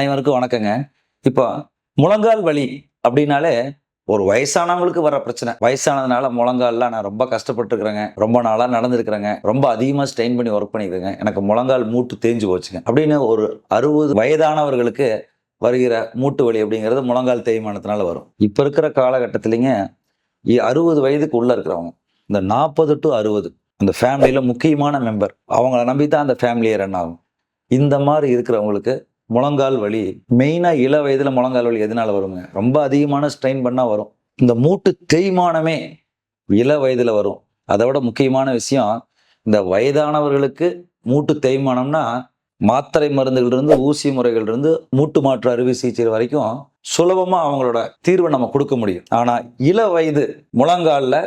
அனைவருக்கும் வணக்கங்க. இப்போ முழங்கால் வலி அப்படின்னாலே ஒரு வயசானவங்களுக்கு வர பிரச்சனை. வயசானதுனால முழங்கால்லாம் நான் ரொம்ப கஷ்டப்பட்டுருக்கிறேங்க, ரொம்ப நாளாக நடந்திருக்கிறேங்க, ரொம்ப அதிகமாக ஸ்ட்ரெயின் பண்ணி ஒர்க் பண்ணிக்கிறேங்க, எனக்கு முழங்கால் மூட்டு தேஞ்சு போச்சுங்க அப்படின்னு ஒரு 60 வயதானவர்களுக்கு வருகிற மூட்டு வலி அப்படிங்கிறது முழங்கால் தேய்மானத்தினால வரும். இப்போ இருக்கிற காலகட்டத்திலேங்க 60 வயதுக்கு உள்ள இருக்கிறவங்க, இந்த 40 to 60 அந்த ஃபேமிலியில் முக்கியமான மெம்பர், அவங்கள நம்பி தான் அந்த ஃபேமிலியை ரன் ஆகும். இந்த மாதிரி இருக்கிறவங்களுக்கு முழங்கால் வலி மெயினாக இள வயதில் முழங்கால் வலி எதனால வருங்க? ரொம்ப அதிகமான ஸ்ட்ரெயின் பண்ணால் வரும். இந்த மூட்டு தேய்மானமே இள வயதில் வரும். அதை விட முக்கியமான விஷயம், இந்த வயதானவர்களுக்கு மூட்டு தேய்மானம்னா மாத்திரை மருந்துகளிலிருந்து ஊசி முறைகளிலிருந்து மூட்டு மாற்று அறுவை சிகிச்சை வரைக்கும் சுலபமாக அவங்களோட தீர்வை நம்ம கொடுக்க முடியும். ஆனால் இள வயது முழங்காலில்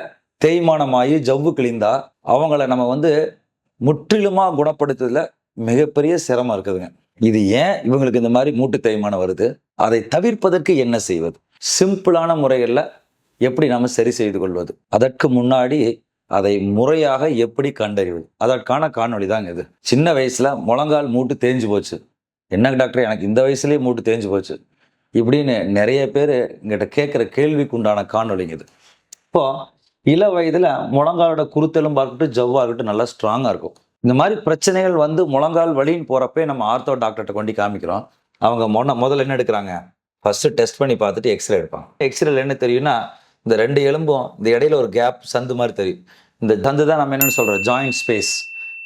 தேய்மானமாகி ஜவ்வு கிழிந்தா அவங்கள நம்ம முற்றிலுமாக குணப்படுத்துறதுல மிகப்பெரிய சிரமம் இருக்குதுங்க. இது ஏன் இவங்களுக்கு இந்த மாதிரி மூட்டு தேய்மானம் வருது? அதை தவிர்ப்பதற்கு என்ன செய்வது? சிம்பிளான முறைகளில் எப்படி நம்ம சரி செய்து கொள்வது? அதற்கு முன்னாடி அதை முறையாக எப்படி கண்டறிவது? அதற்கான காணொளி தாங்க இது. சின்ன வயசுல முழங்கால் மூட்டு தேஞ்சு போச்சு, என்ன டாக்டர் எனக்கு இந்த வயசுலயே மூட்டு தேஞ்சு போச்சு இப்படின்னு நிறைய பேர் எங்கிட்ட கேட்குற கேள்விக்கு உண்டான காணொலிங்க இது. இப்போ இள வயதுல முழங்காலோட குருத்தெலும்பா இருக்கட்டும், ஜவ்வா இருக்கட்டும் நல்லா ஸ்ட்ராங்கா இருக்கும். இந்த மாதிரி பிரச்சனைகள் முழங்கால் வலின்னு போறப்பே நம்ம ஆர்த்தோ டாக்டர்கிட்ட கொண்டு காமிக்கிறோம். அவங்க முதல்ல என்ன எடுக்கிறாங்க? ஃபர்ஸ்ட் டெஸ்ட் பண்ணி பார்த்துட்டு எக்ஸ்ரே எடுப்பாங்க. எக்ஸ்ரேல என்ன தெரியும்னா, இந்த 2 எலும்பும் இந்த இடையில ஒரு கேப், சந்து மாதிரி தெரியும். இந்த சந்து தான் நம்ம என்னன்னு சொல்றோம், ஜாயிண்ட் ஸ்பேஸ்.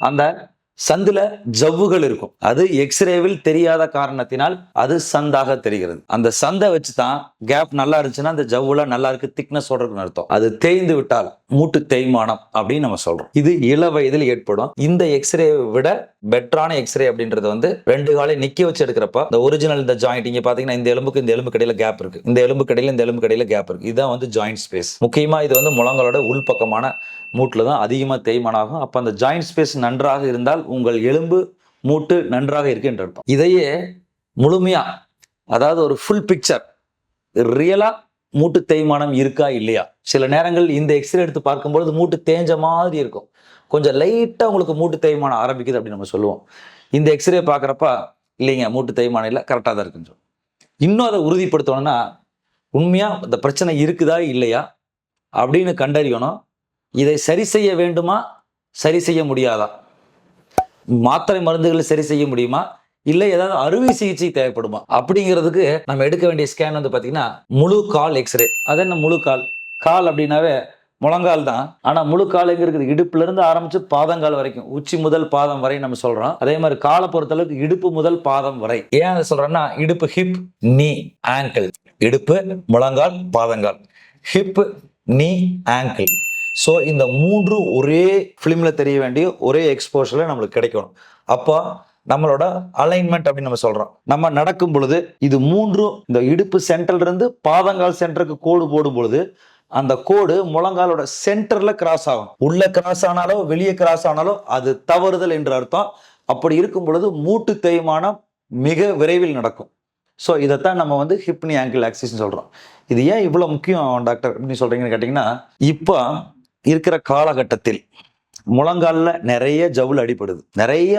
அந்த சந்துல ஜவ்வுகள் இருக்கும். அது எக்ஸ்ரேவில் தெரியாத காரணத்தினால் அது சந்தாக தெரிகிறது. அந்த சந்தை வச்சு தான் கேப் நல்லா இருந்துச்சுன்னா அந்த ஜவ்வுல நல்லா இருக்கு, திக்னஸ் இருக்குன்னு அர்த்தம். அது தேய்ந்து விட்டால் மூட்டு தேய்மானம் அப்படின்னு நம்ம சொல்றோம். இது இள வயதில் ஏற்படும். இந்த எக்ஸ்ரே விட பெட்டரான எக்ஸ்ரே அப்படின்றது 2 காலை நிக்க வச்சு எடுக்கிறப்ப இந்த ஒரிஜினல் இந்த ஜாயிண்ட் இங்க பாத்தீங்கன்னா இந்த எலும்புக்கு இந்த எலும்பு கடையில கேப் இருக்கு, இந்த எலும்பு கடையில இந்த எலும்பு கடையில கேப் இருக்கு. இதுதான் ஜாயிண்ட் ஸ்பேஸ். முக்கியமா இது முழங்காலோட உள்பக்கமான மூட்டுல தான் அதிகமா தேய்மானம் ஆகும். அப்ப அந்த ஜாயிண்ட் ஸ்பேஸ் நன்றாக இருந்தால் உங்கள் எலும்பு மூட்டு நன்றாக இருக்கு என்று அர்த்தம். இதையே முழுமையா, அதாவது ஒரு ஃபுல் பிக்சர், ரியலா மூட்டு தேய்மானம் இருக்கா இல்லையா? சில நேரங்கள் இந்த எக்ஸ்ரே எடுத்து பார்க்கும்போது மூட்டு தேஞ்ச மாதிரி இருக்கும், கொஞ்சம் லைட்டா உங்களுக்கு மூட்டு தேய்மானம் ஆரம்பிக்குது அப்படின்னு நம்ம சொல்லுவோம். இந்த எக்ஸ்ரே பார்க்குறப்ப இல்லைங்க மூட்டு தேய்மானம் இல்லை, கரெக்டாக தான் இருக்குன்னு சொல்லுவோம். இன்னும் அதை உறுதிப்படுத்தணும்னா உண்மையா இந்த பிரச்சனை இருக்குதா இல்லையா அப்படின்னு கண்டறியணும். இதை சரி செய்ய வேண்டுமா, சரி செய்ய முடியாதா? மாத்திரை மருந்துகளை சரி செய்ய முடியுமா, இல்லை ஏதாவது அறுவை சிகிச்சை தேவைப்படுமா அப்படிங்கிறதுக்கு நம்ம எடுக்க வேண்டிய ஸ்கேன் பார்த்தீங்கன்னா முழு கால் எக்ஸ்ரே. அது என்ன முழு கால்? கால் அப்படின்னாவே முழங்கால் தான். ஆனா முழு கால் எங்க இருக்குது? இடுப்புல இருந்து ஆரம்பிச்சு பாதங்கால் வரைக்கும், உச்சி முதல் பாதம் வரை நம்ம சொல்றோம். அதே மாதிரி காலை பொறுத்தளவுக்கு இடுப்பு முதல் பாதம் வரை. ஏன் அதை சொல்றேன்னா, இடுப்பு ஹிப், நீ, ஆங்கிள். இடுப்பு, முழங்கால், பாதங்கால். ஹிப், நீ, ஆங்கிள். ஸோ இந்த 3 ஒரே ஃபிலிம்ல தெரிய வேண்டிய ஒரே எக்ஸ்போஷர்ல நம்மளுக்கு கிடைக்கணும். அப்போ நம்மளோட அலைன்மெண்ட் அப்படின்னு நம்ம சொல்றோம். நம்ம நடக்கும் பொழுது இது 3 இந்த இடுப்பு சென்டர்ல இருந்து பாதங்கால் சென்டருக்கு கோடு போடும் பொழுது அந்த கோடு முழங்காலோட சென்டர்ல கிராஸ் ஆகும். உள்ள கிராஸ் ஆனாலோ வெளியே கிராஸ் ஆனாலோ அது தவறுதல் என்று அர்த்தம். அப்படி இருக்கும் பொழுது மூட்டு தேய்மானம் மிக விரைவில் நடக்கும். ஸோ இதைத்தான் நம்ம ஹிப் நீ ஆங்கிள் ஆக்சிஸ் சொல்றோம். இது ஏன் இவ்வளவு முக்கியம் டாக்டர் அப்படின்னு சொல்றீங்கன்னு கேட்டீங்கன்னா, இப்போ இருக்கிற காலகட்டத்தில் முழங்கால்ல நிறைய ஜவுள் அடிபடுது, நிறைய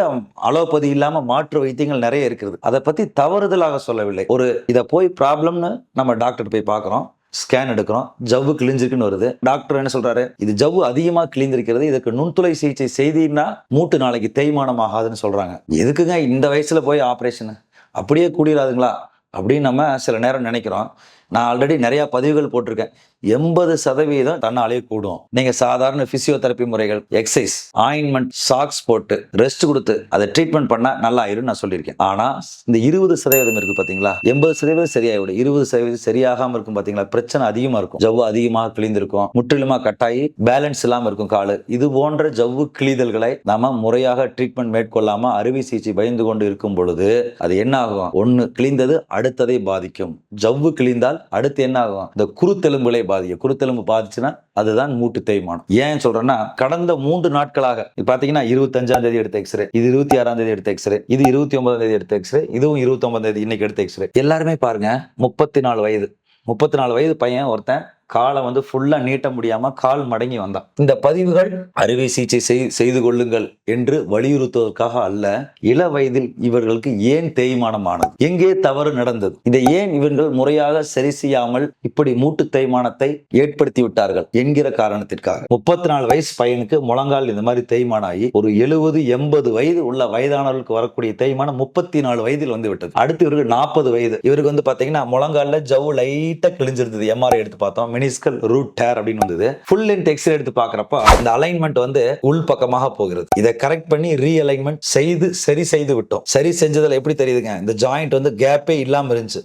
அலோபதி இல்லாம மாற்று வைத்தியங்கள் நிறைய இருக்குது. அதை பத்தி தவறுதலாக சொல்லவில்லை. இதை போய் ப்ராப்ளம்னு நம்ம டாக்டர் போய் பார்க்குறோம், ஸ்கேன் எடுக்கிறோம், ஜவ்வு கிழிஞ்சிருக்குன்னு வருது. டாக்டர் என்ன சொல்றாரு? இது ஜவ்வு அதிகமா கிழிந்திருக்கிறது, இதுக்கு நுண்துளை சிகிச்சை செய்தீங்கன்னா மூட்டு நாளைக்கு தேய்மானம் ஆகாதுன்னு சொல்றாங்க. எதுக்குங்க இந்த வயசுல போய் ஆப்ரேஷன்? அப்படியே கூடிடாதுங்களா அப்படின்னு நம்ம சில நேரம் நினைக்கிறோம். நான் ஆல்ரெடி நிறைய பதிவுகள் போட்டிருக்கேன். 80% தன்னாலே கூடும். நீங்க சாதாரண பிசியோதெரப்பி முறைகள், எக்ஸசைஸ், ஆயின்மெண்ட், சாக்ஸ் போட்டு ரெஸ்ட் கொடுத்து அதை ட்ரீட்மெண்ட் பண்ணா நல்லா ஆயிரும் நான் சொல்லியிருக்கேன். ஆனா இந்த 20% இருக்கு பாத்தீங்களா, 80% சரியாயிடும், 20% சரியாகாம இருக்கும் பாத்தீங்களா, பிரச்சனை அதிகமா இருக்கும். ஜவ்வு அதிகமாக கிழிந்திருக்கும், முற்றிலுமா கட்டாயி பேலன்ஸ் இல்லாம இருக்கும் காலு. இது போன்ற ஜவ்வு கிழிதல்களை நம்ம முறையாக ட்ரீட்மெண்ட் மேற்கொள்ளாம அறுவை சிகிச்சை பயந்து கொண்டு இருக்கும் பொழுது அது என்ன ஆகும்? ஒண்ணு கிழிந்தது அடுத்ததை பாதிக்கும். ஜவ்வு கிழிந்தால் அடுத்து என்ன ஆகும்? இந்த குருத்தெலும்புகளை பாதிக்கும். குருத்தெலும்பு பாதிச்சுன்னா அதுதான் மூட்டு தேய்மானம். ஏன் சொல்றேன்னா, கடந்த 3 நாட்களாக பாத்தீங்கன்னா 25ஆம் தேதி எடுத்த எக்ஸ்ரே, இது 26ஆம் தேதி எடுத்த எக்ஸ்ரே, இது 29ஆம் தேதி எடுத்த எக்ஸ்ரே, இதுவும் 29ஆம் தேதி இன்னைக்கு எடுத்த எக்ஸ்ரே. எல்லாருமே பாருங்க 34 வயது 34 வயது பையன் ஒருத்தன் காலை வந்து ஃபுல்லா நீட்ட முடியாம கால் மடங்கி வந்தான். இந்த பதிவுகள் அறுவை சிகிச்சை செய்து கொள்ளுங்கள் என்று வலியுறுத்துவதற்காக அல்ல, இள வயதில் இவர்களுக்கு ஏன் தேய்மானம் ஆனது, எங்கே தவறு நடந்தது, இதை ஏன் இவர்கள் முறையாக சரி செய்யாமல் இப்படி மூட்டு தேய்மானத்தை ஏற்படுத்தி விட்டார்கள் என்கிற காரணத்திற்காக 34 வயசு பையனுக்கு முழங்கால் இந்த மாதிரி தேய்மானம் ஆகி ஒரு 70-80 வயது உள்ள வயதானவர்களுக்கு வரக்கூடிய தேய்மானம் 34 வயதில் வந்து விட்டது. அடுத்து இவருக்கு 40 வயது. இவருக்கு வந்து பாத்தீங்கன்னா முழங்கால்ல ஜவ்வு லைட்டா கிழிஞ்சிருந்தது. எம்ஆர்ஐ எடுத்து பார்த்தோம், மெனிஸ்கல் ரூட் டேர் அப்படின்னு வந்தது. ஃபுல் லென்த் எக்ஸ்ரே எடுத்து பார்க்கறப்ப இந்த அலைன்மெண்ட் வந்து உள் பக்கமாக போகிறது. இதை கரெக்ட் பண்ணி ரீஅலைன்மெண்ட் செய்து சரி செய்து விட்டோம். சரி செஞ்சதுல எப்படி தெரியுதுங்க, இந்த ஜாயிண்ட் வந்து கேப்பே இல்லாம இருந்துச்சு,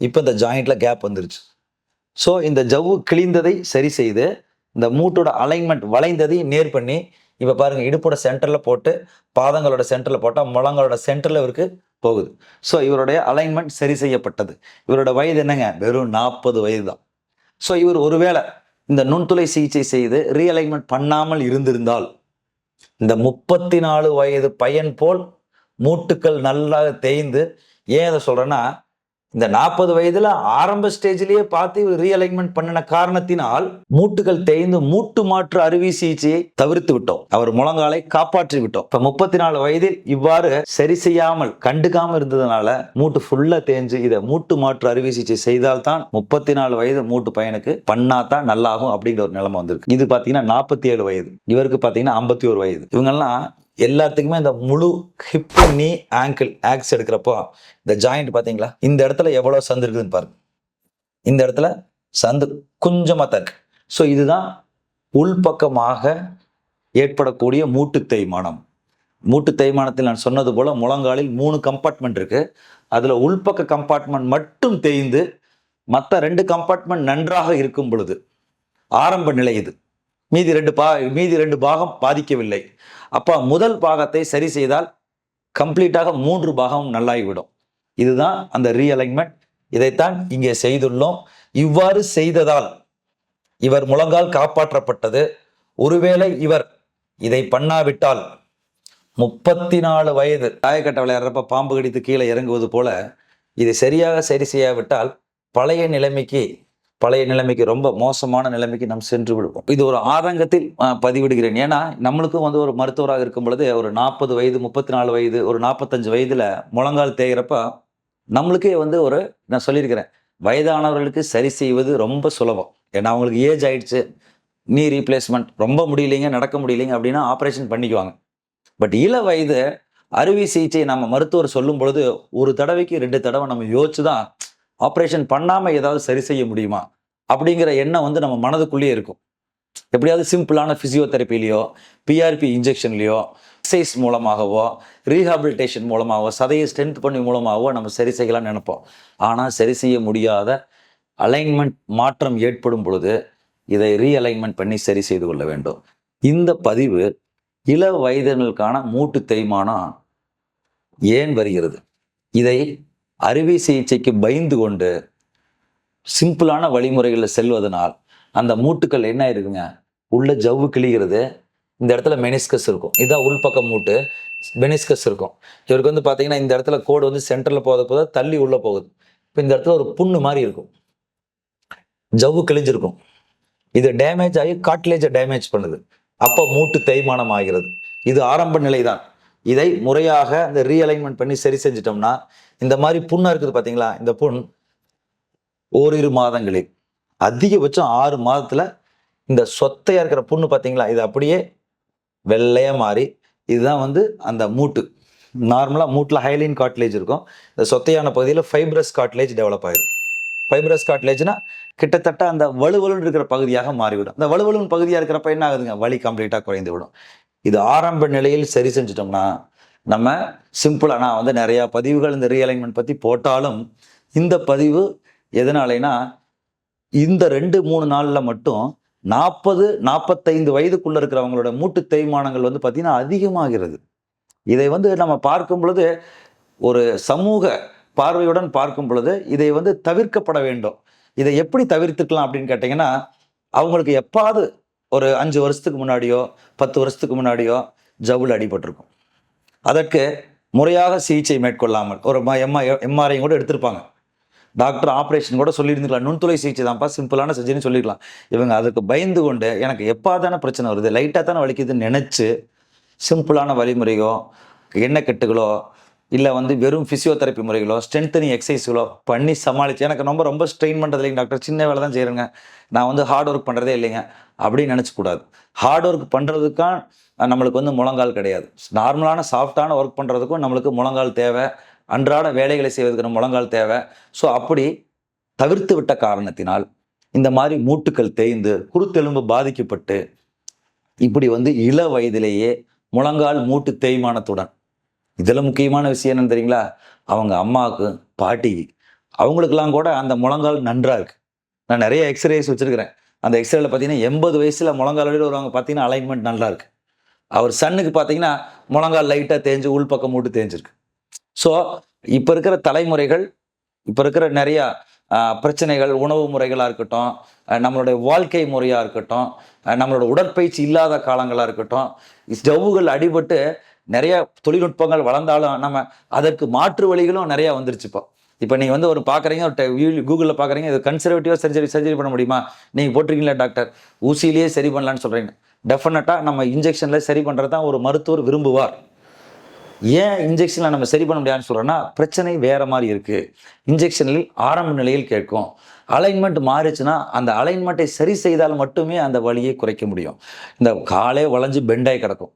இப்போ இந்த ஜாயிண்ட்ல கேப் வந்துருச்சு. ஸோ இந்த ஜவ்வு கிழிந்ததை சரி செய்து இந்த மூட்டோட அலைன்மெண்ட் வளைந்ததை நேர் பண்ணி இப்போ பாருங்க இடுப்போட சென்டர்ல போட்டு பாதங்களோட சென்டர்ல போட்டால் முழங்களோட சென்டர்ல இவருக்கு போகுது. ஸோ இவருடைய அலைன்மெண்ட் சரி செய்யப்பட்டது. இவரோட வயது என்னங்க, வெறும் 40 வயது தான். ஸோ இவர் ஒருவேளை இந்த நுண்துளை சிகிச்சை செய்து ரீஅலைன்மெண்ட் பண்ணாமல் இருந்திருந்தால் இந்த 34 வயது பையன் போல் மூட்டுக்கள் நல்லா தேய்ந்து, ஏன் அதை சொல்றேன்னா இந்த 40 வயதுல ஆரம்ப ஸ்டேஜிலேயே பார்த்து இவர் ரீஅலைன்மெண்ட் பண்ணின காரணத்தினால் மூட்டுகள் தேய்ந்து மூட்டு மாற்று அறுவை சிகிச்சையை தவிர்த்து விட்டோம். அவர் முழங்காலை காப்பாற்றி விட்டோம். இப்ப 34 வயதில் இவ்வாறு சரி செய்யாமல் கண்டுக்காம இருந்ததுனால மூட்டு ஃபுல்லா தேஞ்சு இதை மூட்டு மாற்று அறுவை சிகிச்சை செய்தால்தான் 34 வயது மூட்டு பையனுக்கு பண்ணாதான் நல்லாகும் அப்படிங்கிற ஒரு நிலைமை வந்திருக்கு. இது பாத்தீங்கன்னா 47 வயது, இவருக்கு பாத்தீங்கன்னா 51 வயது. இவங்கெல்லாம் எல்லாத்துக்குமே இந்த முழு ஹிப் நீ ஆங்கிள் ஆக்ஸ் எடுக்கிறப்போ இந்த ஜாயிண்ட் பாத்தீங்களா, இந்த இடத்துல எவ்வளவு சந்து இருக்குதுன்னு பாருங்க. இந்த இடத்துல சந்து கொஞ்சமா தான் இருக்கு. ஸோ இதுதான் உள்பக்கமாக ஏற்படக்கூடிய மூட்டு தேய்மானம். மூட்டு தேய்மானத்தில் நான் சொன்னது போல முழங்காலில் 3 கம்பார்ட்மெண்ட் இருக்கு. அதுல உள்பக்க கம்பார்ட்மெண்ட் மட்டும் தேய்ந்து மற்ற 2 கம்பார்ட்மெண்ட் நன்றாக இருக்கும் பொழுது ஆரம்ப நிலை இது. மீதி ரெண்டு பாகம் பாதிக்கவில்லை. அப்ப முதல் பாகத்தை சரி செய்தால் கம்ப்ளீட்டாக 3 பாகம் நல்லாகிவிடும். இதுதான் அந்த ரீஅலைன்மெண்ட். இதைத்தான் இங்கே செய்துள்ளோம். இவ்வாறு செய்ததால் இவர் முழங்கால் காப்பாற்றப்பட்டது. ஒருவேளை இவர் இதை பண்ணாவிட்டால் 34 வயது தாயக்கட்டை விளையாடுறப்ப பாம்பு கடித்து கீழே இறங்குவது போல இதை சரியாக சரி செய்யாவிட்டால் பழைய நிலைமைக்கு ரொம்ப மோசமான நிலைமைக்கு நாம் சென்று விடுவோம். இது ஒரு ஆதங்கத்தில் பதிவிடுகிறேன். ஏன்னா நம்மளுக்கும் வந்து ஒரு மருத்துவராக இருக்கும் பொழுது ஒரு 40 வயது 34 வயது ஒரு 45 வயதுல முழங்கால் தேய்கிறப்ப நம்மளுக்கே வந்து நான் சொல்லியிருக்கிறேன், வயதானவர்களுக்கு சரி செய்வது ரொம்ப சுலபம். ஏன்னா அவங்களுக்கு ஏஜ் ஆயிடுச்சு, நீ ரீப்ளேஸ்மெண்ட் ரொம்ப முடியலைங்க, நடக்க முடியலைங்க அப்படின்னா ஆப்ரேஷன் பண்ணிக்குவாங்க. பட் இள வயது அறுவை சிகிச்சை நம்ம மருத்துவர் சொல்லும் பொழுது ஒரு தடவைக்கு 2 தடவை நம்ம யோசிச்சுதான் ஆப்ரேஷன் பண்ணாம ஏதாவது சரி செய்ய முடியுமா அப்படிங்கிற எண்ணம் வந்து நம்ம மனதுக்குள்ளேயே இருக்கும். எப்படியாவது சிம்பிளான பிசியோதெரப்பிலையோ பிஆர்பி இன்ஜெக்ஷன்லையோ எக்ஸசைஸ் மூலமாகவோ ரீஹாபிலிட்டேஷன் மூலமாகவோ சதையை ஸ்ட்ரென்த் பண்ணி மூலமாகவோ நம்ம சரி செய்யலாம்னு நினைப்போம். ஆனால் சரி செய்ய முடியாத அலைன்மெண்ட் மாற்றம் ஏற்படும் பொழுது இதை ரீஅலைன்மெண்ட் பண்ணி சரி செய்து கொள்ள வேண்டும். இந்த பதிவு இள வயதினருக்கான மூட்டு தேய்மானம் ஏன் வருகிறது, இதை அறுவை சிகிச்சைக்கு பயந்து கொண்டு சிம்பிளான வழிமுறைகளில் செல்வதனால் அந்த மூட்டுக்கள் என்ன இருக்குங்க, உள்ள ஜவ்வு கிழிகிறது. இந்த இடத்துல மெனிஸ்கஸ் இருக்கும், இதான் உள்பக்கம் மூட்டு மெனிஸ்கஸ் இருக்கும். இவருக்கு வந்து பார்த்தீங்கன்னா இந்த இடத்துல கோடு வந்து சென்டரில் போத தள்ளி உள்ள போகுது. இப்போ இந்த இடத்துல ஒரு புண்ணு மாதிரி இருக்கும், ஜவ்வு கிழிஞ்சிருக்கும். இது டேமேஜ் ஆகி கார்டிலேஜை டேமேஜ் பண்ணுது. அப்போ மூட்டு தேய்மானம் ஆகிறது. இது ஆரம்ப நிலை தான். இதை முறையாக இந்த ரீஅலைன்மெண்ட் பண்ணி சரி செஞ்சிட்டோம்னா இந்த மாதிரி புண்ணா இருக்குது பார்த்தீங்களா, இந்த புண் ஓரிரு மாதங்களில் அதிகபட்சம் 6 மாதத்துல இந்த சொத்தையா இருக்கிற புண்ணு பார்த்தீங்களா, இது அப்படியே வெள்ளையா மாறி இதுதான் வந்து அந்த மூட்டு. நார்மலா மூட்டுல ஹைலைன் கார்டிலேஜ் இருக்கும், இந்த சொத்தையான பகுதியில் ஃபைப்ரஸ் கார்டிலேஜ் டெவலப் ஆயிடும். ஃபைப்ரஸ் கார்டிலேஜ்னா கிட்டத்தட்ட அந்த வலுவலுன்னு இருக்கிற பகுதியாக மாறிவிடும். அந்த வலுவலுன்னு பகுதியாக இருக்கிறப்ப என்ன ஆகுதுங்க, வலி கம்ப்ளீட்டாக குறைந்து விடும். இது ஆரம்ப நிலையில் சரி செஞ்சிட்டோம்னா நம்ம சிம்பிளா, நான் வந்து நிறைய பதிவுகள் இந்த ரீஅலைன்மெண்ட் பற்றி போட்டாலும் இந்த பதிவு எதனாலனா இந்த 2-3 நாளில் மட்டும் 40-45 வயதுக்குள்ள இருக்கிறவங்களோட மூட்டு தேய்மானங்கள் வந்து பார்த்தீங்கன்னா அதிகமாகிறது. இதை வந்து நம்ம பார்க்கும் பொழுது ஒரு சமூக பார்வையுடன் பார்க்கும் பொழுது இதை வந்து தவிர்க்கப்பட வேண்டும். இதை எப்படி தவிர்த்துக்கலாம் அப்படின்னு கேட்டீங்கன்னா, அவங்களுக்கு எப்பாவது ஒரு 5 வருஷத்துக்கு முன்னாடியோ 10 வருஷத்துக்கு முன்னாடியோ ஜவுள் அடிபட்டிருக்கும். அதற்கு முறையாக சிகிச்சை மேற்கொள்ளாமல் ஒரு எம்ஆர்ஐ கூட எடுத்திருப்பாங்க. டாக்டர் ஆப்ரேஷன் கூட சொல்லியிருந்துக்கலாம், நுண்துளை சிகிச்சை தான்ப்பா, சிம்பிளான சர்ஜரின்னு சொல்லியிருக்கலாம். இவங்க அதுக்கு பயந்து கொண்டு எனக்கு எப்போ தானே பிரச்சனை வருது, லைட்டாக தானே வலிக்குதுன்னு நினச்சி சிம்பிளான வழிமுறைகளோ, எண்ணெய் கட்டுகளோ, இல்லை வெறும் ஃபிசியோதெரப்பி முறைகளோ, ஸ்ட்ரென்தனிங் எக்ஸசைஸ்களோ பண்ணி சமாளித்து, எனக்கு ரொம்ப ரொம்ப ஸ்ட்ரெயின் பண்ணுறது இல்லைங்க டாக்டர், சின்ன வேலை தான் செய்கிறேங்க, நான் ஹார்ட் ஒர்க் பண்ணுறதே இல்லைங்க அப்படின்னு நினச்சக்கூடாது. ஹார்ட் ஒர்க் பண்ணுறதுக்காக நம்மளுக்கு முழங்கால் கிடையாது. நார்மலான சாஃப்டான ஒர்க் பண்ணுறதுக்கும் நம்மளுக்கு முழங்கால் தேவை, அன்றாட வேலைகளை செய்வதற்கு நம்ம முழங்கால் தேவை. ஸோ அப்படி தவிர்த்து விட்ட காரணத்தினால் இந்த மாதிரி மூட்டுக்கள் தேய்ந்து குருத்தெலும்பு பாதிக்கப்பட்டு இப்படி இள வயதிலேயே முழங்கால் மூட்டு தேய்மானத்துடன், இதில் முக்கியமான விஷயம் என்னன்னு தெரியுங்களா, அவங்க அம்மாவுக்கு பாட்டிக்கு அவங்களுக்கெல்லாம் கூட அந்த முழங்கால் நன்றாக இருக்கு. நான் நிறைய எக்ஸ்ரேஸ் வச்சிருக்கிறேன். அந்த எக்ஸ்ரேல பார்த்தீங்கன்னா 80 வயசில் முழங்கால் வழியில் வருவாங்க, பார்த்தீங்கன்னா அலைன்மெண்ட் நல்லா இருக்கு. அவர் சன்னுக்கு பார்த்தீங்கன்னா முழங்கால் லைட்டாக தேஞ்சு உள்பக்கம் மூட்டு தேஞ்சிருக்கு. ஸோ இப்போ இருக்கிற தலைமுறைகள், இப்போ இருக்கிற நிறையா பிரச்சனைகள், உணவு முறைகளாக இருக்கட்டும், நம்மளுடைய வாழ்க்கை முறையாக இருக்கட்டும், நம்மளோட உடற்பயிற்சி இல்லாத காலங்களாக இருக்கட்டும், ஜவ்வுகள் அடிபட்டு நிறைய தொழில்நுட்பங்கள் வளர்ந்தாலும் நம்ம அதற்கு மாற்று வழிகளும் நிறையா வந்துருச்சுப்போ. இப்போ நீங்கள் ஒரு பார்க்குறீங்க, ஒரு கூகுளில் பார்க்குறீங்க, இது கன்சர்வேட்டிவாக சர்ஜரி பண்ண முடியுமா, நீங்கள் போட்டிருக்கீங்களா டாக்டர், ஊசியிலேயே சரி பண்ணலான்னு சொல்கிறீங்க. டெஃபினட்டாக நம்ம இன்ஜெக்ஷனில் சரி பண்ணுறது தான் ஒரு மருத்துவர் விரும்புவார். ஏன் இன்ஜெக்ஷனில் நம்ம சரி பண்ண முடியாதுன்னு சொல்கிறோன்னா, பிரச்சனை வேறு மாதிரி இருக்குது. இன்ஜெக்ஷனில் ஆரம்ப நிலையில் கேட்கும், அலைன்மெண்ட் மாறிச்சுன்னா அந்த அலைன்மெண்ட்டை சரி செய்தால் மட்டுமே அந்த வலியை குறைக்க முடியும். இந்த காலே வளைஞ்சு பெண்டாகி கிடக்கும்,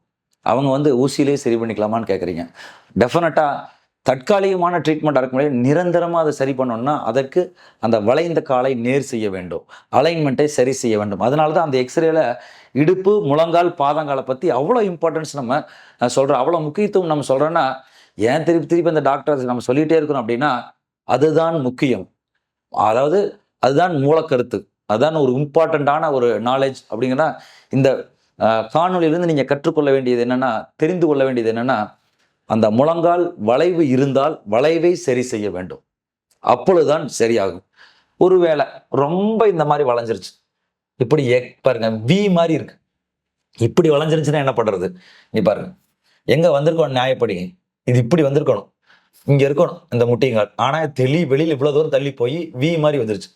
அவங்க ஊசியிலே சரி பண்ணிக்கலாமான்னு கேட்குறீங்க. டெஃபினட்டாக தற்காலிகமான ட்ரீட்மெண்ட் இருக்க முடியாது. நிரந்தரமாக அதை சரி பண்ணணும்னா அதற்கு அந்த வளைந்த காலை நேர் செய்ய வேண்டும், அலைன்மெண்ட்டை சரி செய்ய வேண்டும். அதனால தான் அந்த எக்ஸ்ரேல இடுப்பு, முழங்கால், பாதங்காலை பற்றி அவ்வளோ இம்பார்ட்டன்ஸ் நம்ம சொல்கிறோம், அவ்வளோ முக்கியத்துவம் நம்ம சொல்கிறோன்னா, ஏன் திருப்பி திருப்பி அந்த டாக்டர்ஸ் நம்ம சொல்லிகிட்டே இருக்கிறோம் அப்படின்னா, அதுதான் முக்கியம். அதாவது அதுதான் மூலக்கருத்து, அதுதான் ஒரு இம்பார்ட்டண்ட்டான ஒரு நாலேஜ். அப்படிங்கன்னா இந்த காணொலியிலிருந்து நீங்கள் கற்றுக்கொள்ள வேண்டியது என்னென்னா, தெரிந்து கொள்ள வேண்டியது என்னென்னா, அந்த முழங்கால் வளைவு இருந்தால் வளைவை சரி செய்ய வேண்டும், அப்பொழுதுதான் சரியாகும். ஒருவேளை ரொம்ப இந்த மாதிரி வளைஞ்சிருச்சு, இப்படி பாருங்க வி மாதிரி இருக்கு, இப்படி வளைஞ்சிருச்சுன்னா என்ன பண்றது? நீ பாருங்க எங்க வந்திருக்கோம், நியாயப்படி இது இப்படி வந்திருக்கணும், இங்க இருக்கணும் இந்த முட்டிங்கால், ஆனா வெளியில் இவ்வளவு தூரம் தள்ளி போய் வி மாதிரி வந்துருச்சு.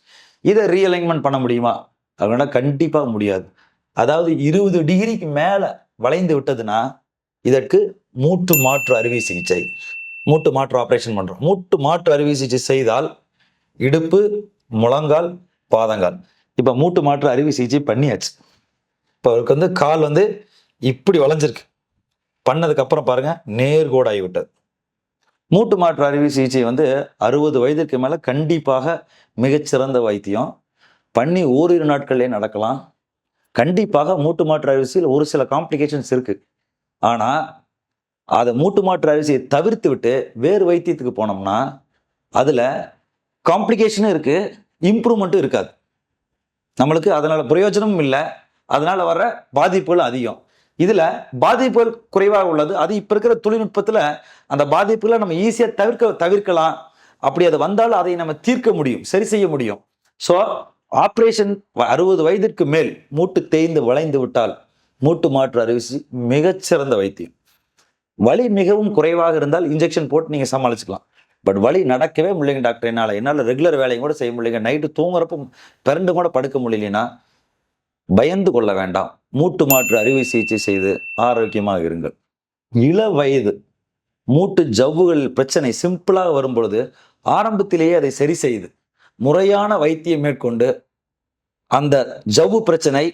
இதை ரீஅலைன்மெண்ட் பண்ண முடியுமா அப்படின்னா கண்டிப்பா முடியாது. அதாவது 20 டிகிரிக்கு மேல வளைந்து விட்டதுன்னா இதற்கு மூட்டு மாற்று அறுவை சிகிச்சை, மூட்டு மாற்று ஆபரேஷன் பண்றோம். மூட்டு மாற்று அறுவை சிகிச்சை செய்தால் இடுப்பு, முழங்கால், பாதங்கால், இப்ப மூட்டு மாற்று அறுவை சிகிச்சை பண்ணியாச்சு. இப்போ அவருக்கு கால் இப்படி வளைஞ்சிருக்கு, பண்ணதுக்கு அப்புறம் பாருங்க நேர்கோடாகி விட்டது. மூட்டு மாற்று அறுவை சிகிச்சை 60 வயதுக்கு மேல கண்டிப்பாக மிகச்சிறந்த வைத்தியம், பண்ணி ஓரிரு நாட்கள்லேயே நடக்கலாம். கண்டிப்பாக மூட்டு மாற்று அறுவை சிகிச்சையில் ஒரு சில காம்ப்ளிகேஷன்ஸ் இருக்கு, ஆனா அதை மூட்டு மாற்று அறுவை சிகிச்சையை தவிர்த்து விட்டு வேறு வைத்தியத்துக்கு போனோம்னா அதுல காம்ப்ளிகேஷனும் இருக்கு, இம்ப்ரூவ்மெண்ட்டும் இருக்காது. நம்மளுக்கு அதனால பிரயோஜனமும் இல்லை, அதனால வர்ற பாதிப்புகள் அதிகம். இதுல பாதிப்புகள் குறைவாக உள்ளது. அது இப்ப இருக்கிற தொழில்நுட்பத்துல அந்த பாதிப்புகளை நம்ம ஈஸியா தவிர்க்கலாம். அப்படி அது வந்தாலும் அதை நம்ம தீர்க்க முடியும், சரி செய்ய முடியும். ஸோ ஆப்ரேஷன் 60 வயதிற்கு மேல் மூட்டு தேய்ந்து வளைந்து விட்டால் மூட்டு மாற்று அறுவை சிகிச்சை மிகச்சிறந்த வைத்தியம். வலி மிகவும் குறைவாக இருந்தால் இன்ஜெக்ஷன் போட்டு நீங்க சமாளிச்சுக்கலாம். பட் வலி நடக்கவே முடியலைங்க டாக்டர், என்னால் ரெகுலர் வேலையும் கூட செய்ய முடியலைங்க, நைட்டு தூங்குறப்ப பிறண்டு கூட படுக்க முடியலன்னா பயந்து கொள்ள வேண்டாம். மூட்டு மாற்று அறுவை சிகிச்சை செய்து ஆரோக்கியமாக இருங்கள். இள வயது மூட்டு ஜவ்வுகள் பிரச்சனை சிம்பிளாக வரும் பொழுது ஆரம்பத்திலேயே அதை சரி செய்து முறையான வைத்தியம் மேற்கொண்டு அந்த ஜவ்வு பிரச்சனை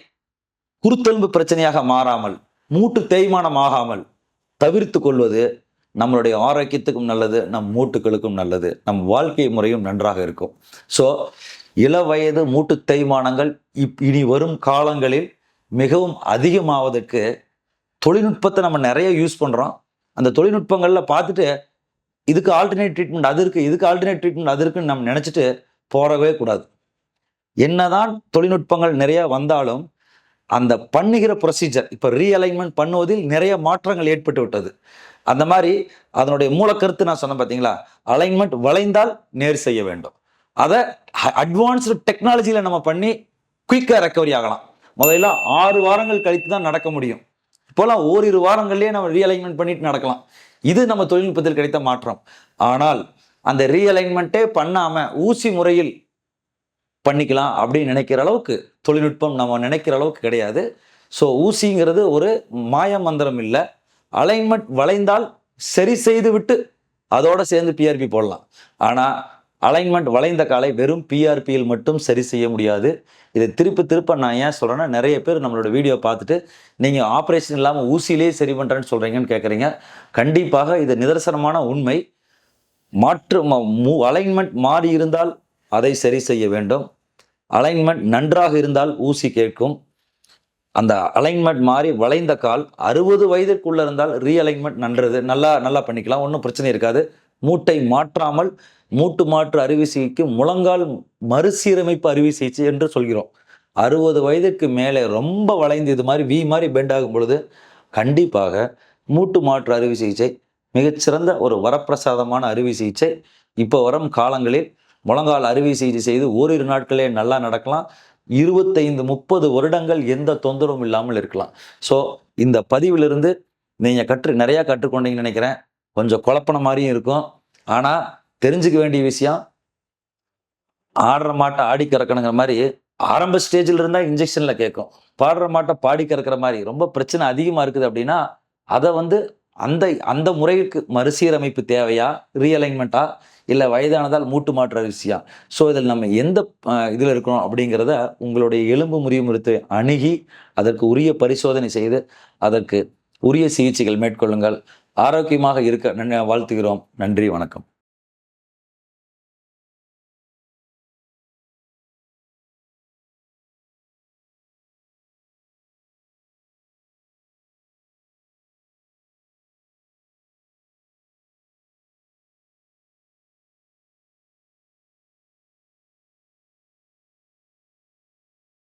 குருத்தெலும்பு பிரச்சனையாக மாறாமல், மூட்டு தேய்மானம் ஆகாமல் தவிர்த்து கொள்வது நம்மளுடைய ஆரோக்கியத்துக்கும் நல்லது, நம் மூட்டுகளுக்கும் நல்லது, நம் வாழ்க்கை முறையும் நன்றாக இருக்கும். ஸோ இள வயது மூட்டு தேய்மானங்கள் இனி வரும் காலங்களில் மிகவும் அதிகமாவதற்கு தொழில்நுட்பத்தை நம்ம நிறைய யூஸ் பண்றோம். அந்த தொழில்நுட்பங்கள்ல பார்த்துட்டு இதுக்கு ஆல்டர்னேட் ட்ரீட்மெண்ட் அது இருக்கு, இதுக்கு ஆல்டர்னேட் ட்ரீட்மெண்ட் அது இருக்குன்னு நம்ம நினைச்சிட்டு போறவே கூடாது. என்னதான் தொழில்நுட்பங்கள் நிறைய வந்தாலும் அந்த பண்ணுகிற ப்ரொசீஜர், இப்போ ரீஅலைன்மெண்ட் பண்ணுவதில் நிறைய மாற்றங்கள் ஏற்பட்டு விட்டது. அந்த மாதிரி அதனுடைய மூலக்கருத்து நான் சொன்னேன் பார்த்தீங்களா, அலைன்மெண்ட் வளைந்தால் நேர் செய்ய வேண்டும். அதை அட்வான்ஸ்டு டெக்னாலஜியில் நம்ம பண்ணி குயிக்காக ரெக்கவரி ஆகலாம். முதல்ல 6 வாரங்கள் கழித்து தான் நடக்க முடியும், இப்போலாம் ஓரிரு வாரங்கள்லேயே நம்ம ரீஅலைன்மெண்ட் பண்ணிட்டு நடக்கலாம். இது நம்ம தொழில்நுட்பத்தில் கிடைத்த மாற்றம். ஆனால் அந்த ரீஅலைன்மெண்ட்டே பண்ணாமல் ஊசி முறையில் பண்ணிக்கலாம் அப்படின்னு நினைக்கிற அளவுக்கு தொழில்நுட்பம் நம்ம நினைக்கிற அளவுக்கு கிடையாது. ஸோ ஊசிங்கிறது ஒரு மாய மந்திரம் இல்லை. அலைன்மெண்ட் வளைந்தால் சரி செய்து விட்டு அதோட சேர்ந்து பிஆர்பி போடலாம். ஆனால் அலைன்மெண்ட் வளைந்த காலை வெறும் பிஆர்பியில் மட்டும் சரி செய்ய முடியாது. இதை திருப்ப நான் ஏன் சொல்கிறேன்னா, நிறைய பேர் நம்மளோட வீடியோ பார்த்துட்டு நீங்கள் ஆப்ரேஷன் இல்லாமல் ஊசியிலே சரி பண்ணுறேன்னு சொல்கிறீங்கன்னு கேட்குறீங்க. கண்டிப்பாக இது நிதர்சனமான உண்மை. அலைன்மெண்ட் மாறி இருந்தால் அதை சரி செய்ய வேண்டும். அலைன்மெண்ட் நன்றாக இருந்தால் ஊசி கேட்கும். அந்த அலைன்மெண்ட் மாறி வளைந்த கால் 60 வயதிற்குள்ள இருந்தால் ரீஅலைன்மெண்ட் நல்லா பண்ணிக்கலாம், ஒன்றும் பிரச்சனை இருக்காது. மூட்டை மாற்றாமல் மூட்டு மாற்று அறுவை சிகிச்சைக்கு முழங்கால் மறுசீரமைப்பு அறுவை சிகிச்சை என்று சொல்கிறோம். 60 வயதுக்கு மேலே ரொம்ப வளைந்து இது மாதிரி வி மாதிரி பெண்ட் ஆகும் பொழுது கண்டிப்பாக மூட்டு மாற்று அறுவை சிகிச்சை மிகச்சிறந்த ஒரு வரப்பிரசாதமான அறுவை சிகிச்சை. இப்போ வரும் காலங்களில் முழங்கால் அறுவை சிகிச்சை செய்து ஓரிரு நாட்களே நல்லா நடக்கலாம். 25-30 வருடங்கள் எந்த தொந்தரவும் இல்லாமல் இருக்கலாம். ஸோ இந்த பதிவிலிருந்து நீங்கள் நிறையா கற்றுக்கொண்டீங்கன்னு நினைக்கிறேன். கொஞ்சம் குழப்பன மாதிரியும் இருக்கும். ஆனால் தெரிஞ்சுக்க வேண்டிய விஷயம், ஆடுற மாட்டை ஆடி கறக்கணுங்கிற மாதிரி ஆரம்ப ஸ்டேஜில் இருந்தால் இன்ஜெக்ஷனில் கேட்கும். பாடுற மாட்டை பாடி கறக்கிற மாதிரி ரொம்ப பிரச்சனை அதிகமாக இருக்குது அப்படின்னா அதை அந்த முறைக்கு மறுசீரமைப்பு தேவையா, ரீஅலைன்மெண்ட்டா, இல்லை வயதானதால் மூட்டு மாற்று அரிசியா? ஸோ இதில் நம்ம எந்த இதில் இருக்கணும் அப்படிங்கிறத உங்களுடைய எலும்பு முறிவு அணுகி அதற்கு உரிய பரிசோதனை செய்து அதற்கு உரிய சிகிச்சைகள் மேற்கொள்ளுங்கள். ஆரோக்கியமாக இருக்க வாழ்த்துகிறோம். நன்றி, வணக்கம்.